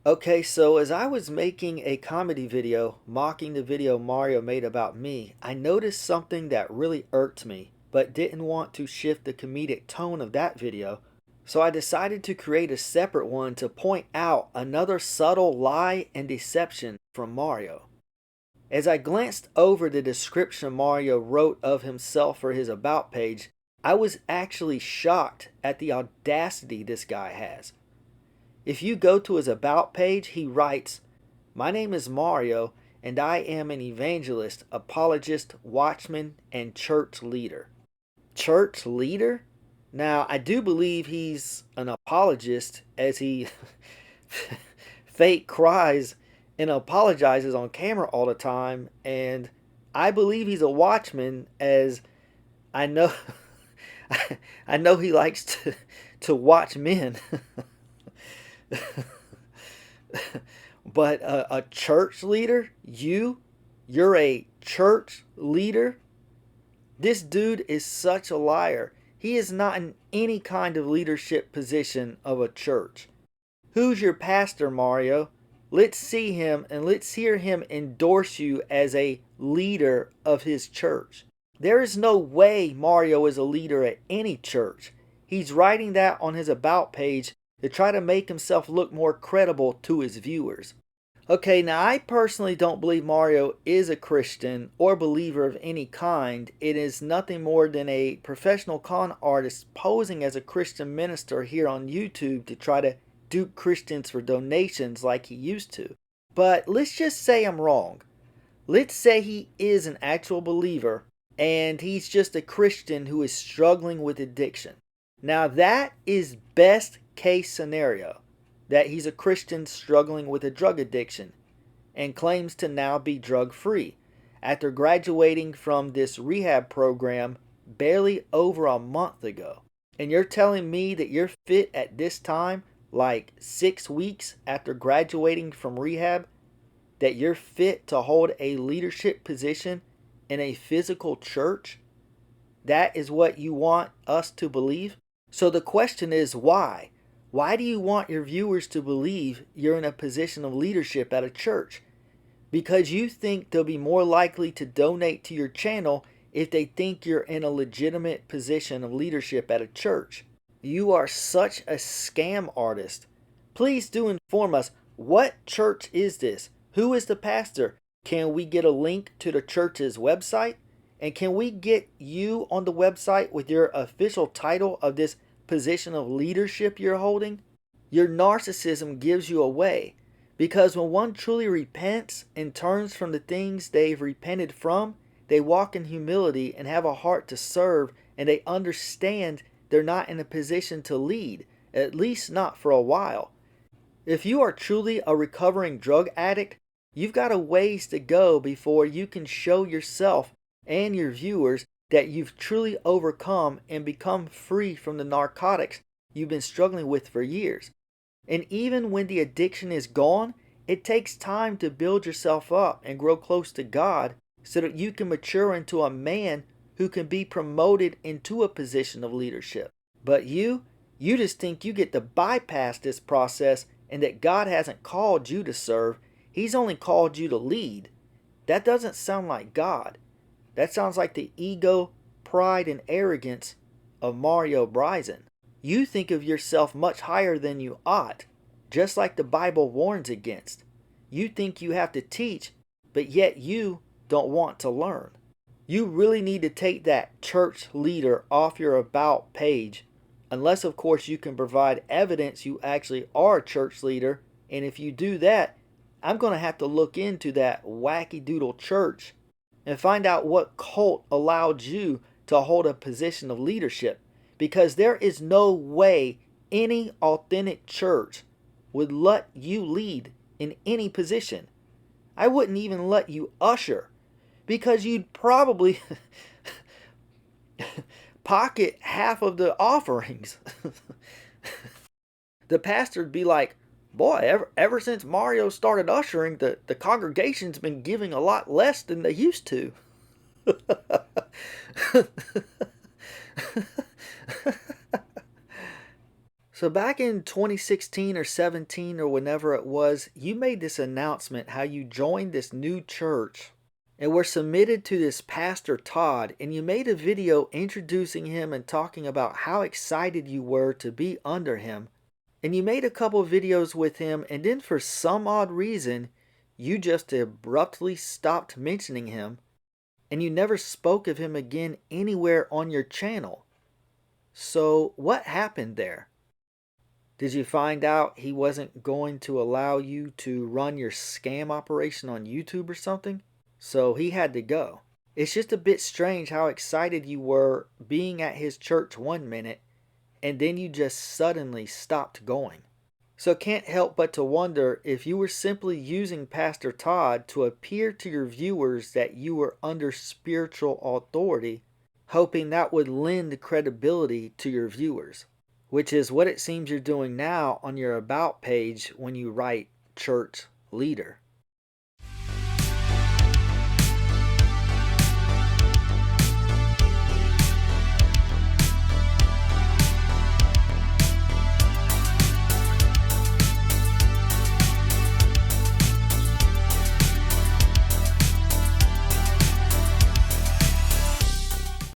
Okay, so as I was making a comedy video mocking the video Mario made about me, I noticed something that really irked me, but didn't want to shift the comedic tone of that video. So I decided to create a separate one to point out another subtle lie and deception from Mario. As I glanced over the description Mario wrote of himself for his About page, I was actually shocked at the audacity this guy has. If you go to his About page, he writes, "My name is Mario, and I am an evangelist, apologist, watchman, and church leader." Church leader? Now, I do believe he's an apologist as he fake cries and apologizes on camera all the time, and I believe he's a watchman as I know I know he likes to watch men. But a church leader? You're a church leader? This dude is such a liar. He is not in any kind of leadership position of a church. Who's your pastor, Mario? Let's see him and let's hear him endorse you as a leader of his church. There is no way Mario is a leader at any church. He's writing that on his About page to try to make himself look more credible to his viewers. Okay, now I personally don't believe Mario is a Christian or believer of any kind. It is nothing more than a professional con artist posing as a Christian minister here on YouTube to try to dupe Christians for donations like he used to. But let's just say I'm wrong. Let's say he is an actual believer and he's just a Christian who is struggling with addiction. Now that is best case scenario, that he's a Christian struggling with a drug addiction and claims to now be drug free after graduating from this rehab program barely over a month ago. And you're telling me that you're fit at this time, like 6 weeks after graduating from rehab, that you're fit to hold a leadership position in a physical church? That is what you want us to believe? So the question is why? Why do you want your viewers to believe you're in a position of leadership at a church? Because you think they'll be more likely to donate to your channel if they think you're in a legitimate position of leadership at a church. You are such a scam artist. Please do inform us, what church is this? Who is the pastor? Can we get a link to the church's website? And can we get you on the website with your official title of this position of leadership you're holding? Your narcissism gives you away, because when one truly repents and turns from the things they've repented from, they walk in humility and have a heart to serve, and they understand they're not in a position to lead, at least not for a while. If you are truly a recovering drug addict, you've got a ways to go before you can show yourself and your viewers that you've truly overcome and become free from the narcotics you've been struggling with for years. And even when the addiction is gone, it takes time to build yourself up and grow close to God so that you can mature into a man who can be promoted into a position of leadership. But you just think you get to bypass this process and that God hasn't called you to serve. He's only called you to lead. That doesn't sound like God. That sounds like the ego, pride, and arrogance of Mario Bryson. You think of yourself much higher than you ought, just like the Bible warns against. You think you have to teach, but yet you don't want to learn. You really need to take that church leader off your About page, unless of course you can provide evidence you actually are a church leader, and if you do that, I'm going to have to look into that wacky doodle church and find out what cult allowed you to hold a position of leadership, because there is no way any authentic church would let you lead in any position. I wouldn't even let you usher, because you'd probably pocket half of the offerings. The pastor would be like, "Boy, ever since Mario started ushering, the congregation's been giving a lot less than they used to." So back in 2016 or 17 or whenever it was, you made this announcement how you joined this new church and were submitted to this Pastor Todd, and you made a video introducing him and talking about how excited you were to be under him. And you made a couple videos with him, and then for some odd reason, you just abruptly stopped mentioning him, and you never spoke of him again anywhere on your channel. So what happened there? Did you find out he wasn't going to allow you to run your scam operation on YouTube or something? So he had to go. It's just a bit strange how excited you were being at his church one minute, and then you just suddenly stopped going. So can't help but to wonder if you were simply using Pastor Todd to appear to your viewers that you were under spiritual authority, hoping that would lend credibility to your viewers, which is what it seems you're doing now on your About page when you write church leader.